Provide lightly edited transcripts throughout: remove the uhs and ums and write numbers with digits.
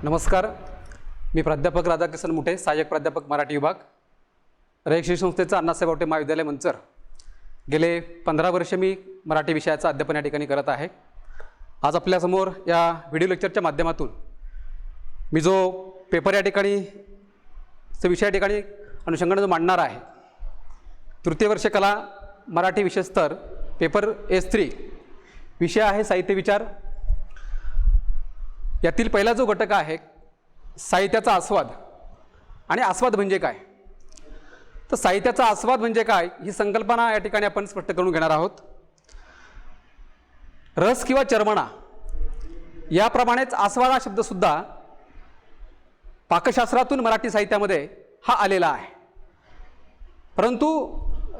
नमस्कार. मी प्राध्यापक राधाकृष्ण मुठे, सहाय्यक प्राध्यापक मराठी विभाग, रयत शिक्षण संस्थेचं अण्णासाहेब आवटे महाविद्यालय मंचर. गेले 15 वर्ष मी मराठी विषयाचं अध्यापन या ठिकाणी करत आहे. आज आपल्यासमोर या व्हिडिओ लेक्चरच्या माध्यमातून मी जो पेपर या ठिकाणी विषय या ठिकाणी अनुषंगाने जो मांडणार आहे, तृतीय वर्ष कला मराठी विषय स्तर पेपर S3 विषय आहे साहित्य विचार. यातील पहिला जो घटक आहे साहित्याचा आस्वाद. आणि आस्वाद म्हणजे काय, तर साहित्याचा आस्वाद म्हणजे काय ही संकल्पना या ठिकाणी आपण स्पष्ट करून घेणार आहोत. रस किंवा चर्मणा याप्रमाणेच आस्वाद हा शब्दसुद्धा पाकशास्त्रातून मराठी साहित्यामध्ये हा आलेला आहे. परंतु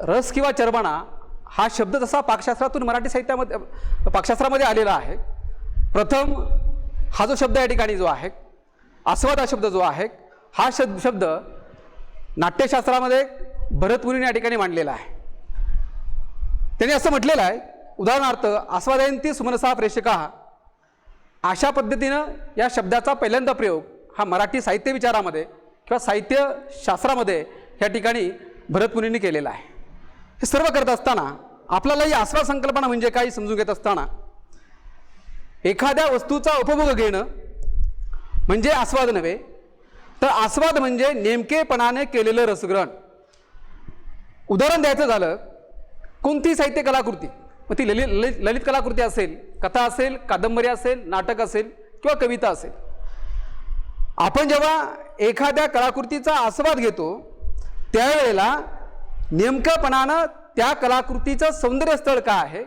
रस किंवा चर्मणा हा शब्द जसा पाकशास्त्रातून मराठी साहित्यामध्ये पाकशास्त्रामध्ये आलेला आहे, प्रथम हा जो शब्द या ठिकाणी जो आहे आस्वाद हा शब्द जो आहे हा शब्द नाट्यशास्त्रामध्ये भरतमुनीने या ठिकाणी मांडलेला आहे. त्यांनी असं म्हटलेलं आहे, उदाहरणार्थ आस्वादयंती सुमनसा प्रेषका, अशा पद्धतीनं या शब्दाचा पहिल्यांदा प्रयोग हा मराठी साहित्य विचारामध्ये किंवा साहित्यशास्त्रामध्ये या ठिकाणी भरतमुनींनी केलेला आहे. हे सर्व करत असताना आपल्याला ही आस्वाद संकल्पना म्हणजे काय समजून घेत असताना एखाद्या वस्तूचा उपभोग घेणं म्हणजे आस्वाद नव्हे, तर आस्वाद म्हणजे नेमकेपणाने केलेलं रसग्रहण. उदाहरण द्यायचं झालं, कोणती साहित्य कलाकृती, मग ती ललित कलाकृती असेल, कथा असेल, कादंबरी असेल, नाटक असेल किंवा कविता असेल, आपण जेव्हा एखाद्या कलाकृतीचा आस्वाद घेतो त्यावेळेला नेमकेपणानं त्या कलाकृतीचं सौंदर्य स्थळ काय आहे,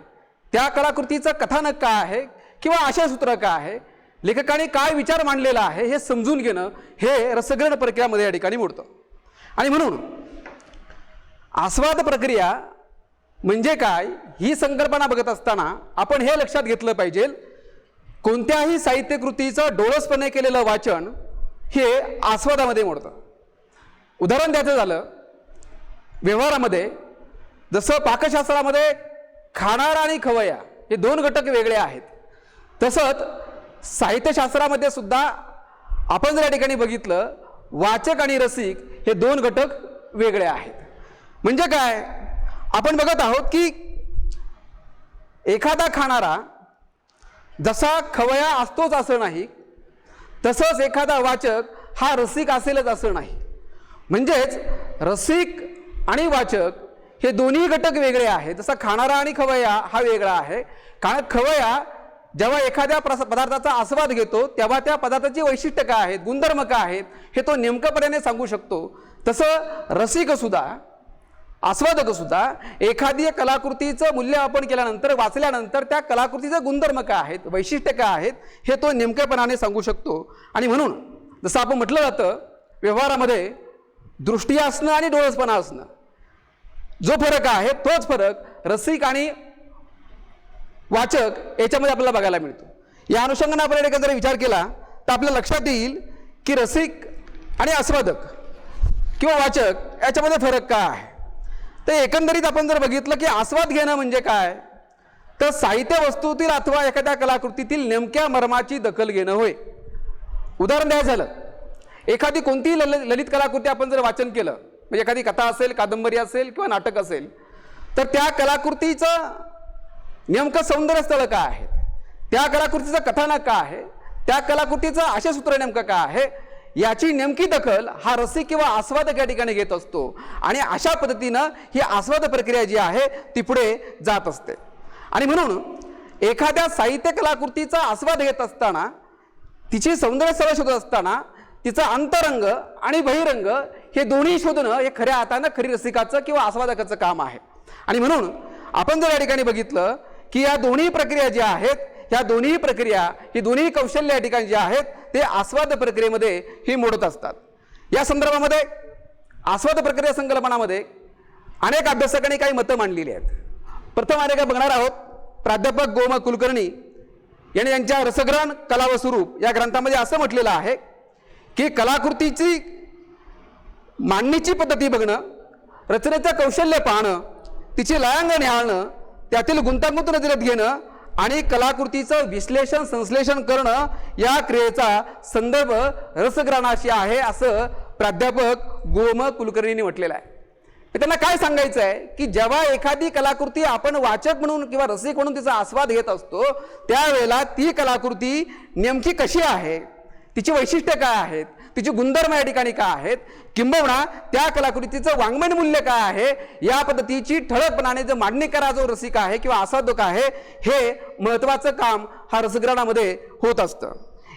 त्या कलाकृतीचं कथानक काय आहे किंवा आशयसूत्र काय आहे, लेखकाने काय विचार मांडलेला आहे हे समजून घेणं हे रसग्रहण प्रक्रियामध्ये या ठिकाणी मोडतं. आणि म्हणून आस्वाद प्रक्रिया म्हणजे काय ही संकल्पना बघत असताना आपण हे लक्षात घेतलं पाहिजे, कोणत्याही साहित्यकृतीचं डोळसपणे केलेलं वाचन हे आस्वादामध्ये मोडतं. उदाहरण द्यायचं झालं, व्यवहारामध्ये जसं पाकशास्त्रामध्ये खाणारा आणि खवय्या हे दोन घटक वेगळे आहेत, तसंच साहित्यशास्त्रामध्ये सुद्धा आपण जर या ठिकाणी बघितलं वाचक आणि रसिक हे दोन घटक वेगळे आहेत. म्हणजे काय, आपण बघत आहोत की एखादा खाणारा जसा खवय्या असतोच असं नाही, तसंच एखादा वाचक हा रसिक असेलच असं नाही. म्हणजेच रसिक आणि वाचक हे दोन्ही घटक वेगळे आहेत. जसा खाणारा आणि खवय्या हा वेगळा आहे, कारण खवय्या जेव्हा एखाद्या पदार्थाचा आस्वाद घेतो तेव्हा त्या पदार्थाची वैशिष्ट्य काय आहेत, गुणधर्म काय आहेत हे तो नेमकपणे सांगू शकतो. तसं रसिक सुद्धा, आस्वादक सुद्धा एखादी कलाकृतीचं मूल्यमापन केल्यानंतर, वाचल्यानंतर त्या कलाकृतीचे गुणधर्म काय आहेत, वैशिष्ट्य काय आहेत हे तो नेमकेपणाने सांगू शकतो. आणि म्हणून जसं आपण म्हटलं जातं, व्यवहारामध्ये दृष्टी असणं आणि डोळसपणा असणं जो फरक आहे तोच फरक रसिक आणि वाचक याच्यामध्ये आपल्याला बघायला मिळतो. या अनुषंगाने आपण जर विचार केला तर आपल्या लक्षात येईल की रसिक आणि आस्वादक किंवा वाचक याच्यामध्ये फरक काय आहे. तर एकंदरीत आपण जर बघितलं की आस्वाद घेणं म्हणजे काय, तर साहित्य वस्तूतील अथवा एखाद्या कलाकृतीतील नेमक्या मर्माची दखल घेणं होय. उदाहरण द्यायचं झालं, एखादी कोणतीही ललित कलाकृती आपण जर वाचन केलं, म्हणजे एखादी कथा असेल, कादंबरी असेल किंवा नाटक असेल, तर त्या कलाकृतीचं नेमकं सौंदर्य स्थळ काय आहे, त्या कलाकृतीचं कथानक काय आहे, त्या कलाकृतीचं आशयसूत्र नेमकं काय आहे, याची नेमकी दखल हा रसिक किंवा आस्वादक या ठिकाणी घेत असतो. आणि अशा पद्धतीनं ही आस्वाद प्रक्रिया जी आहे ती पुढे जात असते. आणि म्हणून एखाद्या साहित्य कलाकृतीचा आस्वाद घेत असताना, तिची सौंदर्य स्थळ शोधत असताना तिचा अंतरंग आणि बहिरंग हे दोन्ही शोधणं हे खऱ्या अर्थानं खरी रसिकाचं किंवा आस्वादकाचं काम आहे. आणि म्हणून आपण जर या ठिकाणी बघितलं की या दोन्ही प्रक्रिया ज्या आहेत, ह्या दोन्ही प्रक्रिया, ही दोन्ही कौशल्य या ठिकाणी जे आहेत ते आस्वाद प्रक्रियेमध्ये ही मोडत असतात. या संदर्भामध्ये आस्वाद प्रक्रिया संकल्पनामध्ये अनेक अभ्यासकांनी काही मतं मांडलेली आहेत. प्रथम अनेक बघणार आहोत, प्राध्यापक गोमा कुलकर्णी यांनी यांच्या रसग्रहण कला व स्वरूप या ग्रंथामध्ये असं म्हटलेलं आहे की कलाकृतीची मांडणीची पद्धती बघणं, रचनेचं कौशल्य पाहणं, तिची लयांग निहाळणं, त्यातील गुंतागुंत नजरेत घेणं आणि कलाकृतीचं विश्लेषण संश्लेषण करणं या क्रियेचा संदर्भ रसग्रहणाशी आहे असं प्राध्यापक गोम कुलकर्णींनी म्हटलेलं आहे. त्यांना काय सांगायचं आहे की जेव्हा एखादी कलाकृती आपण वाचक म्हणून किंवा रसिक म्हणून तिचा आस्वाद घेत असतो त्यावेळेला ती कलाकृती नेमकी कशी आहे, तिची वैशिष्ट्ये काय आहेत, तिची गुणधर्म या ठिकाणी काय आहेत, किंबहुना त्या कलाकृतीचं वाङ्मय मूल्य काय आहे या पद्धतीची ठळकपणाने जो मांडणी करा जो रसिक आहे किंवा आस्वादक आहे हे महत्त्वाचं काम हा रसग्रहणामध्ये होत असतं.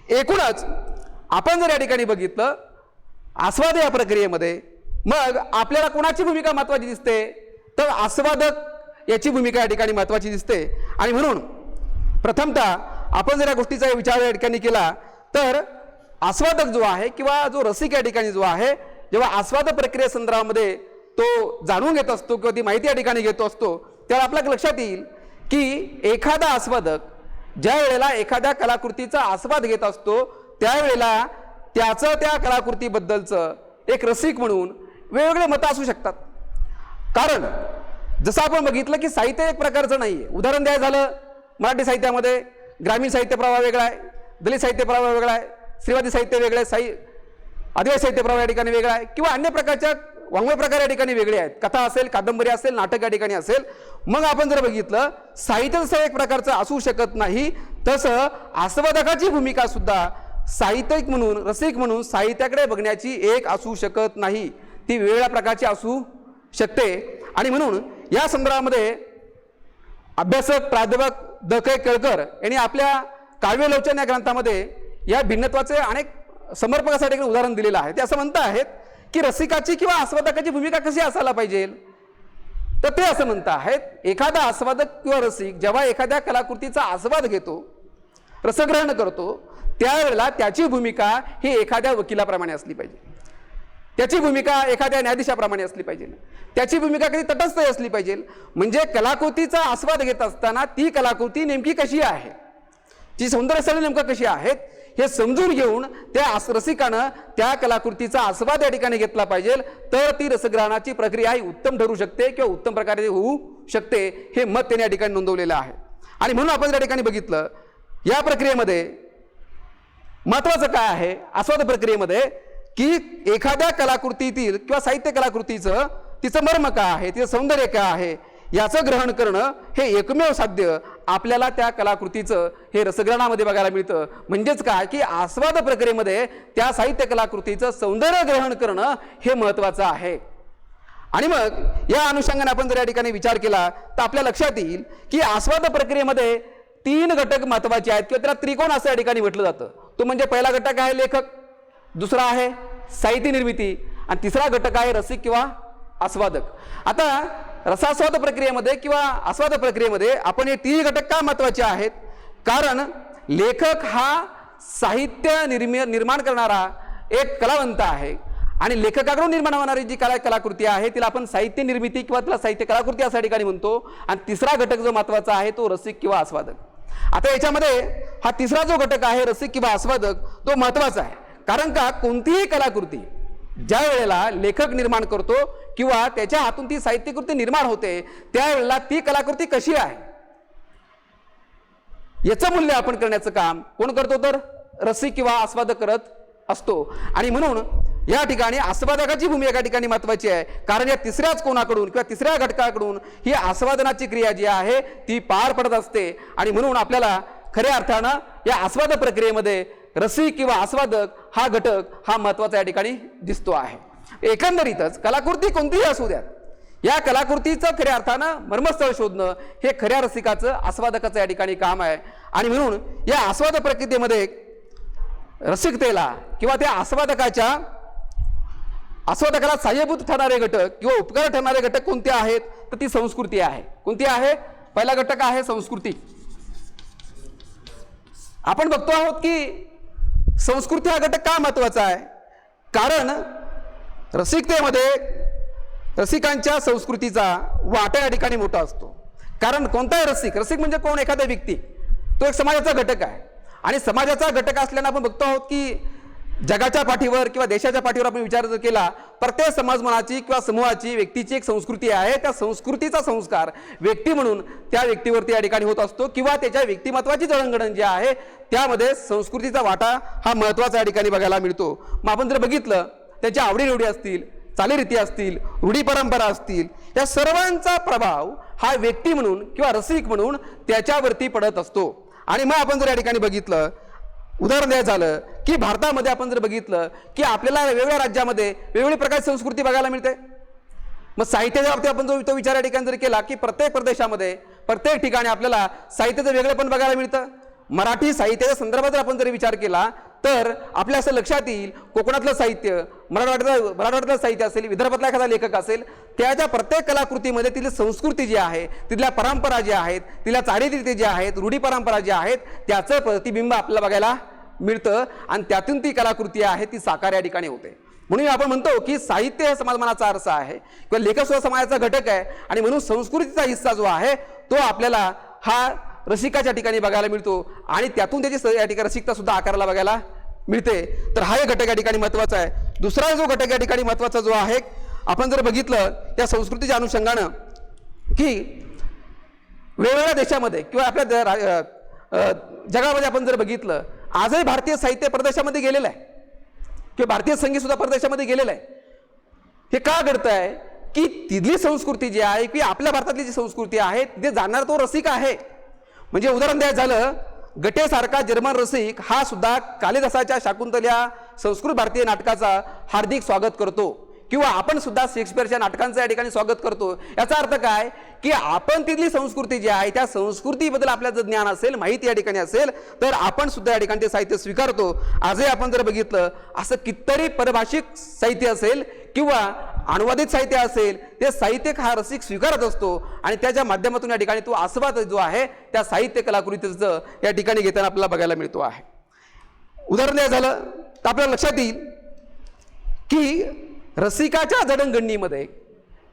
एकूणच आपण जर या ठिकाणी बघितलं आस्वाद या प्रक्रियेमध्ये मग आपल्याला कोणाची भूमिका महत्त्वाची दिसते तर आस्वादक याची भूमिका या ठिकाणी महत्त्वाची दिसते. आणि म्हणून प्रथमतः आपण जर या गोष्टीचा विचार या ठिकाणी केला तर आस्वादक जो आहे किंवा जो रसिक या ठिकाणी जो आहे जेव्हा आस्वाद प्रक्रियेसंदर्भामध्ये तो जाणून घेत असतो किंवा ती माहिती या ठिकाणी घेतो असतो त्याला आपल्या लक्षात येईल की एखादा आस्वादक ज्या वेळेला एखाद्या कलाकृतीचा आस्वाद घेत असतो त्यावेळेला त्याचं त्या कलाकृतीबद्दलचं एक रसिक म्हणून वेगवेगळे मतं असू शकतात. कारण जसं आपण बघितलं की साहित्य एक प्रकारचं नाही आहे. उदाहरण द्यायचं झालं मराठी साहित्यामध्ये ग्रामीण साहित्य प्रवाह वेगळा आहे, दलित साहित्य प्रवाह वेगळा आहे, स्त्रीवादी साहित्य वेगळे आहे, आदिवासी साहित्य प्रवाह या ठिकाणी वेगळा आहे किंवा अन्य प्रकारच्या वाङ्मय प्रकार या ठिकाणी वेगळे आहेत, कथा असेल, कादंबरी असेल, नाटक या ठिकाणी असेल. मग आपण जर बघितलं साहित्य जसं एक प्रकारचं असू शकत नाही तसं आस्वादकाची भूमिका सुद्धा साहित्यिक म्हणून रसिक म्हणून साहित्याकडे बघण्याची एक असू शकत नाही, ती वेगळ्या प्रकारची असू शकते. आणि म्हणून या संदर्भामध्ये अभ्यासक प्राध्यापक द कै केळकर यांनी आपल्या काव्यलोचन या ग्रंथामध्ये या भिन्नत्वाचे अनेक समर्पकासाठी उदाहरण दिलेलं आहे. ते असं म्हणत आहेत की रसिकाची किंवा आस्वादकाची भूमिका कशी असायला पाहिजे तर ते असं म्हणत आहेत एखादा आस्वादक किंवा रसिक जेव्हा एखाद्या कलाकृतीचा आस्वाद घेतो रसग्रहण करतो त्यावेळेला त्याची भूमिका ही एखाद्या वकिलाप्रमाणे असली पाहिजे, त्याची भूमिका एखाद्या न्यायाधीशाप्रमाणे असली पाहिजे, त्याची भूमिका कधी तटस्थ असली पाहिजे. म्हणजे कलाकृतीचा आस्वाद घेत असताना ती कलाकृती नेमकी कशी आहे, ती सौंदर्यस्थळे नेमकं कशी आहेत हे समजून घेऊन त्या रसिकानं त्या कलाकृतीचा आस्वाद या ठिकाणी घेतला पाहिजे तर ती रसग्रहणाची प्रक्रिया ही उत्तम ठरू शकते किंवा उत्तम प्रकारे होऊ शकते हे मत त्यांनी या ठिकाणी नोंदवलेलं आहे. आणि म्हणून आपण या ठिकाणी बघितलं या प्रक्रियेमध्ये महत्त्वाचं काय आहे आस्वाद प्रक्रियेमध्ये की एखाद्या कलाकृतीतील किंवा साहित्य कलाकृतीचं तिचं मर्म काय आहे, तिचं सौंदर्य काय आहे याचं ग्रहण करणं हे एकमेव साध्य आपल्याला त्या कलाकृतीचं हे रसग्रहणामध्ये बघायला मिळतं. म्हणजेच काय की आस्वाद प्रक्रियेमध्ये त्या साहित्य कलाकृतीचं सौंदर्य ग्रहण करणं हे महत्त्वाचं आहे. आणि मग या अनुषंगाने आपण जर या ठिकाणी विचार केला तर आपल्या लक्षात येईल की आस्वाद प्रक्रियेमध्ये 3 घटक महत्त्वाचे आहेत किंवा त्याला त्रिकोण असं या ठिकाणी म्हटलं जातं. तो म्हणजे पहिला घटक आहे लेखक, दुसरा आहे साहित्य निर्मिती आणि तिसरा घटक आहे रसिक किंवा आस्वादक. आता रसास्वाद प्रक्रियेमध्ये किंवा आस्वाद प्रक्रियेमध्ये आपण हे 3 घटक का महत्त्वाचे आहेत कारण लेखक हा साहित्य निर्माण करणारा एक कलावंत आहे आणि लेखकाकडून निर्माण होणारी जी कलाकृती आहे तिला आपण साहित्य निर्मिती किंवा तिला साहित्य कलाकृती अशा ठिकाणी म्हणतो. आणि तिसरा घटक जो महत्त्वाचा आहे तो रसिक किंवा आस्वादक. आता याच्यामध्ये हा तिसरा जो घटक आहे रसिक किंवा आस्वादक तो महत्त्वाचा आहे कारण का कोणतीही कलाकृती ज्या वेळेला लेखक निर्माण करतो किंवा त्याच्या हातून ती साहित्यकृती निर्माण होते त्यावेळेला ती कलाकृती कशी आहे याचं मूल्य आपण करण्याचं काम कोण करतो तर रसिक किंवा आस्वादक करत असतो. आणि म्हणून या ठिकाणी आस्वादकाची भूमिका या ठिकाणी महत्त्वाची आहे कारण या तिसऱ्याच कोणाकडून किंवा तिसऱ्या घटकाकडून ही आस्वादनाची क्रिया जी आहे ती पार पडत असते. आणि म्हणून आपल्याला खऱ्या अर्थानं या आस्वाद प्रक्रियेमध्ये रसिक किंवा आस्वादक हा घटक हा महत्त्वाचा या ठिकाणी दिसतो आहे. एकंदरीतच कलाकृती कोणतीही असू द्या या कलाकृतीचं खऱ्या अर्थानं मर्मस्थळ शोधणं हे खऱ्या रसिकाचं आस्वादकाचं या ठिकाणी काम आहे. आणि म्हणून या आस्वाद प्रक्रियेमध्ये रसिकतेला किंवा त्या आस्वादकाला सहाय्यभूत ठरणारे घटक किंवा उपकार ठरणारे घटक कोणते आहेत तर ती संस्कृती आहे. कोणती आहे? पहिला घटक आहे संस्कृती. आपण बघतो आहोत की संस्कृती हा घटक का महत्त्वाचा आहे कारण रसिकतेमध्ये रसिकांच्या संस्कृतीचा वाटा या ठिकाणी मोठा असतो. कारण कोणताही रसिक म्हणजे कोण एखादा व्यक्ती तो एक समाजाचा घटक आहे आणि समाजाचा घटक असल्यानं आपण बघतो आहोत की जगाच्या पाठीवर किंवा देशाच्या पाठीवर आपण विचार जर केला, प्रत्येक समाजमनाची किंवा समूहाची व्यक्तीची एक संस्कृती आहे. त्या संस्कृतीचा संस्कार व्यक्ती म्हणून त्या व्यक्तीवरती या ठिकाणी होत असतो किंवा त्याच्या व्यक्तिमत्वाची जडणघडण जी आहे त्यामध्ये संस्कृतीचा वाटा हा महत्त्वाचा या ठिकाणी बघायला मिळतो. मग आपण जर बघितलं त्याच्या आवडीनिवडी असतील, चालीरीती असतील, रूढी परंपरा असतील, या सर्वांचा प्रभाव हा व्यक्ती म्हणून किंवा रसिक म्हणून त्याच्यावरती पडत असतो. आणि मग आपण जर या ठिकाणी बघितलं, उदाहरण द्यायचं झालं की भारतामध्ये आपण जर बघितलं की आपल्याला वेगवेगळ्या राज्यामध्ये वेगवेगळ्या प्रकारची संस्कृती बघायला मिळते. मग साहित्याच्या बाबतीत आपण जो विचार या ठिकाणी जर केला की प्रत्येक प्रदेशामध्ये प्रत्येक ठिकाणी आपल्याला साहित्याचं वेगळेपण बघायला मिळतं. मराठी साहित्याच्या संदर्भात जर आपण जर विचार केला तर आपल्या असं लक्षात येईल, कोकणातलं साहित्य, मराठवाड्यातलं साहित्य असेल, विदर्भातला एखादा लेखक असेल, त्याच्या प्रत्येक कलाकृतीमध्ये तिथली संस्कृती जी आहे, तिथल्या परंपरा ज्या आहेत, तिथल्या चालीरीती ज्या आहेत, रूढी परंपरा ज्या आहेत, त्याचं प्रतिबिंब आपल्याला बघायला मिळतं आणि त्यातून ती कलाकृती आहे ती साकार या ठिकाणी होते. म्हणून आपण म्हणतो की साहित्य हा समाजमनाचा आरसा आहे किंवा लेखक सुद्धा समाजाचा घटक आहे आणि म्हणून संस्कृतीचा हिस्सा जो आहे तो आपल्याला हा रसिकाच्या ठिकाणी बघायला मिळतो आणि त्यातून त्याची या ठिकाणी रसिकता सुद्धा आकाराला बघायला मिळते. तर हा एक घटक या ठिकाणी महत्त्वाचा आहे. दुसरा जो घटक या ठिकाणी महत्त्वाचा जो आहे, आपण जर बघितलं त्या संस्कृतीच्या अनुषंगानं की वेगवेगळ्या देशामध्ये किंवा आपल्या जगामध्ये आपण जर बघितलं, आजही भारतीय साहित्य परदेशामध्ये गेलेलं आहे किंवा भारतीय संगीत सुद्धा परदेशामध्ये गेलेलं आहे. हे का घडतं आहे की तिथली संस्कृती जी आहे की आपल्या भारतातली जी संस्कृती आहे ते जाणणारा तो रसिक आहे. म्हणजे उदाहरण द्यायचं झालं, गटेसारखा जर्मन रसिक हा सुद्धा कालिदासाच्या शाकुंतल्या संस्कृत भारतीय नाटकाचा हार्दिक स्वागत करतो किंवा आपण सुद्धा शेक्सपियरच्या नाटकांचं या ठिकाणी स्वागत करतो. याचा अर्थ काय की आपण तिथली संस्कृती जी आहे त्या संस्कृतीबद्दल आपल्याला जर ज्ञान असेल, माहिती या ठिकाणी असेल तर आपण सुद्धा या ठिकाणी ते साहित्य स्वीकारतो. आजही आपण जर बघितलं असं कितीतरी परभाषिक साहित्य असेल किंवा अनुवादित साहित्य असेल, ते साहित्य हा रसिक स्वीकारत असतो आणि त्याच्या माध्यमातून या ठिकाणी तो आस्वाद जो आहे त्या साहित्य कलाकृतीचं या ठिकाणी घेताना आपल्याला बघायला मिळतो आहे. उदाहरण द्यायचं झालं तर आपल्याला लक्षात येईल की रसिकाच्या जडणघडणीमध्ये,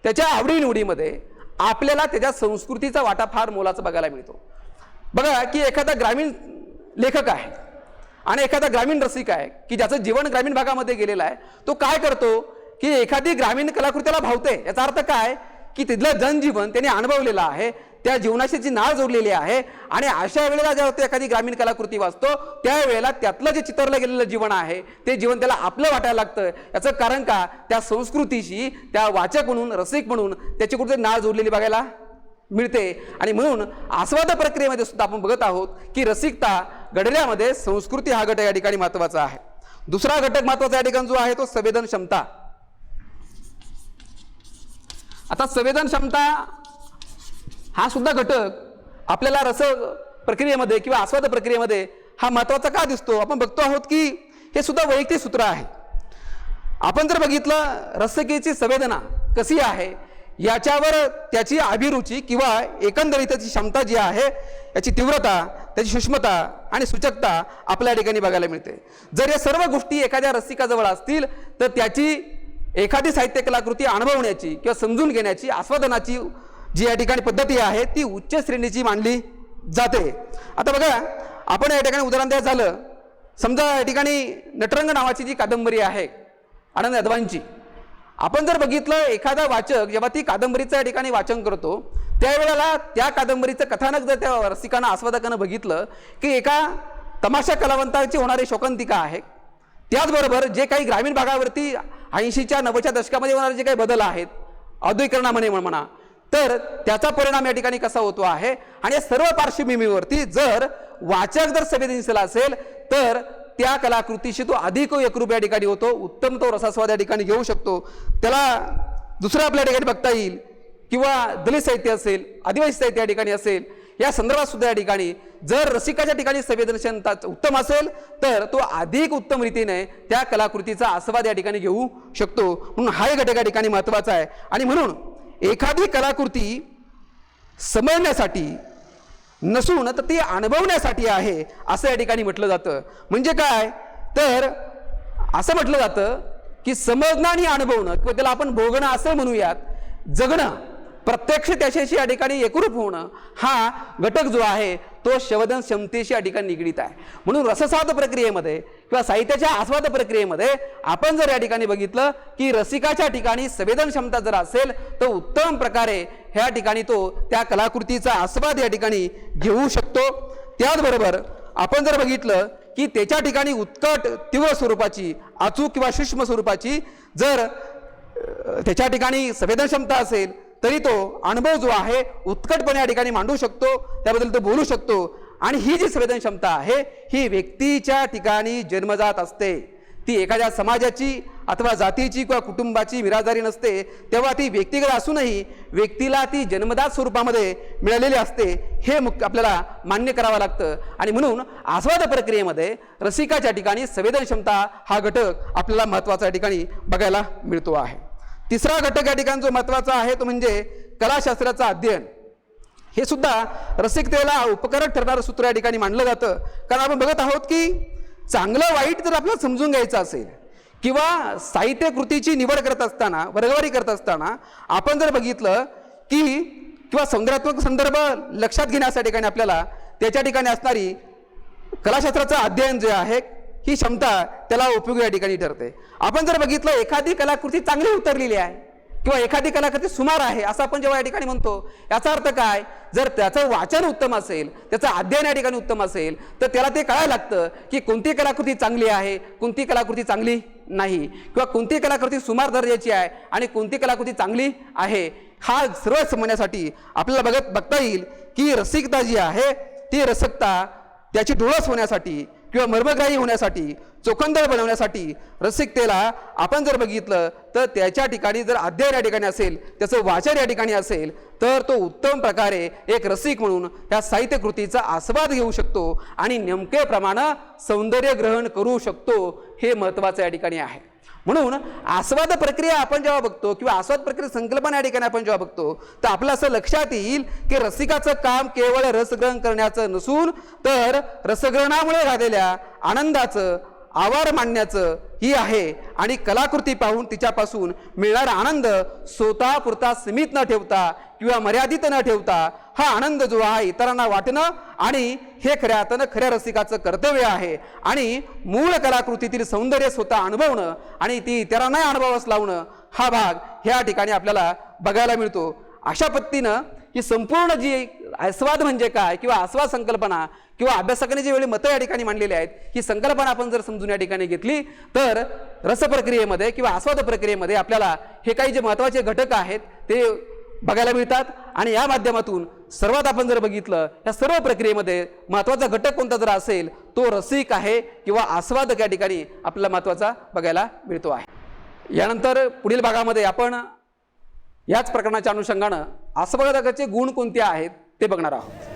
त्याच्या आवडीनिवडीमध्ये आपल्याला त्याच्या संस्कृतीचा वाटा फार मोलाचा बघायला मिळतो. बघा की एखादा ग्रामीण लेखक आहे आणि एखादा ग्रामीण रसिक आहे की ज्याचं जीवन ग्रामीण भागामध्ये गेलेलं आहे, तो काय करतो की एखादी ग्रामीण कलाकृतीला भावते. याचा अर्थ काय की तिथलं जनजीवन त्याने अनुभवलेलं आहे, त्या जीवनाशी जी नाळ जोडलेली आहे आणि अशा वेळेला जेव्हा एखादी ग्रामीण कलाकृती वाचतो त्यावेळेला त्यातलं जे चितरलं गेलेलं जीवन आहे ते जीवन त्याला आपलं वाटायला लागतं. याचं कारण का, त्या संस्कृतीशी त्या वाचक म्हणून, रसिक म्हणून त्याची कुठे नाळ जोडलेली बघायला मिळते. आणि म्हणून आस्वाद प्रक्रियेमध्ये सुद्धा आपण बघत आहोत की रसिकता घडल्यामध्ये संस्कृती हा घटक या ठिकाणी महत्त्वाचा आहे. दुसरा घटक महत्त्वाचा या ठिकाणी जो आहे तो संवेदन क्षमता. आता संवेदन क्षमता हा सुद्धा घटक आपल्याला रस प्रक्रियेमध्ये किंवा आस्वाद प्रक्रियेमध्ये हा महत्त्वाचा का दिसतो. आपण बघतो आहोत की हे सुद्धा वैयक्तिक सूत्र आहे. आपण जर बघितलं रसिकेची संवेदना कशी आहे याच्यावर त्याची अभिरुची किंवा एकंदरीत त्याची क्षमता जी आहे, याची तीव्रता, त्याची सूक्ष्मता आणि सूचकता आपल्या ठिकाणी बघायला मिळते. जर या सर्व गोष्टी एखाद्या रसिकाजवळ असतील तर त्याची एखादी साहित्य कलाकृती अनुभवण्याची किंवा समजून घेण्याची, आस्वादनाची जी या ठिकाणी पद्धती आहे ती उच्च श्रेणीची मानली जाते. आता बघा, आपण या ठिकाणी उदाहरण द्यायचं झालं, समजा या ठिकाणी नटरंग नावाची जी कादंबरी आहे आनंद यादवांची, आपण जर बघितलं एखादा वाचक जेव्हा ती कादंबरीचं या ठिकाणी वाचन करतो त्यावेळेला त्या कादंबरीचं कथानक जर त्या रसिकांना, आस्वादकांना बघितलं की एका तमाशा कलावंताची होणारी शोकांतिका आहे, त्याचबरोबर जे काही ग्रामीण भागावरती 80च्या 90च्या दशकामध्ये होणारे जे काही बदल आहेत, औद्योगिकरणामध्ये म्हणा, तर त्याचा परिणाम या ठिकाणी कसा होतो आहे. आणि या सर्व पार्श्वभूमीवरती जर वाचक जर संवेदनशील असेल तर त्या कलाकृतीशी तो अधिक एकरूप या ठिकाणी होतो, उत्तम तो रसास्वाद या ठिकाणी घेऊ शकतो. त्याला दुसरं आपल्या ठिकाणी बघता येईल किंवा दलित साहित्य असेल, आदिवासी साहित्य या ठिकाणी असेल, या संदर्भात सुद्धा या ठिकाणी जर रसिकाच्या ठिकाणी संवेदनशीलता उत्तम असेल तर तो अधिक उत्तम रीतीने त्या कलाकृतीचा आस्वाद या ठिकाणी घेऊ शकतो. म्हणून हा घटक या ठिकाणी महत्त्वाचा आहे. आणि म्हणून एखादी कलाकृती समजण्यासाठी नसून तर ती अनुभवण्यासाठी आहे असं या ठिकाणी म्हटलं जातं. म्हणजे काय तर असं म्हटलं जातं की समजणं आणि अनुभवणं किंवा त्याला आपण भोगणं असं म्हणूयात, जगणं प्रत्यक्ष त्याच्याशी या ठिकाणी एकरूप होणं हा घटक जो आहे तो संवेदन क्षमतेशी या ठिकाणी निगडीत आहे. म्हणून रसस्वाद प्रक्रियेमध्ये किंवा साहित्याच्या आस्वाद प्रक्रियेमध्ये आपण जर या ठिकाणी बघितलं की रसिकाच्या ठिकाणी संवेदन क्षमता जर असेल तर उत्तम प्रकारे ह्या ठिकाणी तो त्या कलाकृतीचा आस्वाद या ठिकाणी घेऊ शकतो. त्याचबरोबर आपण जर बघितलं की त्याच्या ठिकाणी उत्कट तीव्र स्वरूपाची अचूक किंवा सूक्ष्म स्वरूपाची जर त्याच्या ठिकाणी संवेदन क्षमता असेल तरी तो अनुभव जो आहे उत्कटपणे या ठिकाणी मांडू शकतो, त्याबद्दल तो बोलू शकतो. आणि ही जी संवेदन क्षमता आहे ही व्यक्तीच्या ठिकाणी जन्मजात असते. ती एखाद्या समाजाची अथवा जातीची किंवा कुटुंबाची मिरादारी नसते, तेव्हा ती व्यक्तिगत असूनही व्यक्तीला ती जन्मदात स्वरूपामध्ये मिळालेली असते. हे आपल्याला मान्य करावं लागतं. आणि म्हणून आस्वाद प्रक्रियेमध्ये रसिकाच्या ठिकाणी संवेदन क्षमता हा घटक आपल्याला महत्त्वाचा या ठिकाणी बघायला मिळतो आहे. तिसरा घटक या ठिकाणी जो महत्त्वाचा आहे तो म्हणजे कलाशास्त्राचं अध्ययन. हे सुद्धा रसिकतेला उपकारक ठरणारं सूत्र या ठिकाणी मानलं जातं. कारण आपण बघत आहोत की चांगलं वाईट जर आपल्याला समजून घ्यायचं असेल किंवा साहित्य कृतीची निवड करत असताना, वर्गवारी करत असताना आपण जर बघितलं की किंवा सौंदर्यात्मक संदर्भ लक्षात घेण्याच्या ठिकाणी आपल्याला त्याच्या ठिकाणी असणारी कलाशास्त्राचं अध्ययन जे आहे ही क्षमता त्याला उपयोगी या ठिकाणी ठरते. आपण जर बघितलं एखादी कलाकृती चांगली उतरलेली आहे किंवा एखादी कलाकृती सुमार आहे असं आपण जेव्हा या ठिकाणी म्हणतो, याचा अर्थ काय, जर त्याचं वाचन उत्तम असेल, त्याचं अध्ययन या ठिकाणी उत्तम असेल तर त्याला ते कळायला लागतं की कोणती कलाकृती चांगली आहे, कोणती कलाकृती चांगली नाही, किंवा कोणती कलाकृती सुमार दर्जाची आहे आणि कोणती कलाकृती चांगली आहे. हा सर्व समजण्यासाठी आपल्याला बघता येईल की रसिकता जी आहे ती रसिकता त्याची डोळस होण्यासाठी किंवा मर्मग्राही होण्यासाठी, चोखंदळ बनवण्यासाठी रसिकतेला आपण जर बघितलं तर त्याच्या ठिकाणी जर अध्ययन या ठिकाणी असेल, त्याचं वाचन या ठिकाणी असेल तर तो उत्तम प्रकारे एक रसिक म्हणून त्या साहित्य कृतीचा आस्वाद घेऊ शकतो आणि नेमकेप्रमाणे सौंदर्य ग्रहण करू शकतो. हे महत्त्वाचं या ठिकाणी आहे. म्हणून आस्वाद प्रक्रिया आपण जेव्हा बघतो किंवा आस्वाद प्रक्रिया संकल्पना या ठिकाणी आपण जेव्हा बघतो तर आपलं असं लक्षात येईल की रसिकाचं काम केवळ रसग्रहण करण्याचं नसून तर रसग्रहणामुळे झालेल्या आनंदाचं आवार मांडण्याचं ही आहे. आणि कलाकृती पाहून तिच्यापासून मिळणारा आनंद स्वतःपुरता सीमित न ठेवता किंवा मर्यादित न ठेवता हा आनंद जो आहे इतरांना वाटणं आणि हे खऱ्या अर्थानं खऱ्या रसिकाचं कर्तव्य आहे. आणि मूळ कलाकृतीतील सौंदर्य स्वतः अनुभवणं आणि ती इतरांना अनुभवास लावणं हा भाग ह्या ठिकाणी आपल्याला बघायला मिळतो. अशा पद्धतीनं ही संपूर्ण जी आस्वाद म्हणजे काय किंवा आस्वाद संकल्पना किंवा अभ्यासकांनी जे वेळी मतं या ठिकाणी मांडलेली आहेत ही संकल्पना आपण जर समजून या ठिकाणी घेतली तर रसप्रक्रियेमध्ये किंवा आस्वाद प्रक्रियेमध्ये आपल्याला हे काही जे महत्त्वाचे घटक आहेत ते बघायला मिळतात. आणि या माध्यमातून सर्वात आपण जर बघितलं या सर्व प्रक्रियेमध्ये महत्त्वाचा घटक कोणता जर असेल तो रसिक आहे किंवा आस्वादक या ठिकाणी आपल्याला महत्त्वाचा बघायला मिळतो आहे. यानंतर पुढील भागामध्ये आपण याच प्रकरणाच्या अनुषंगानं आस्वादकाचे गुण कोणते आहेत ते बघणार आहोत.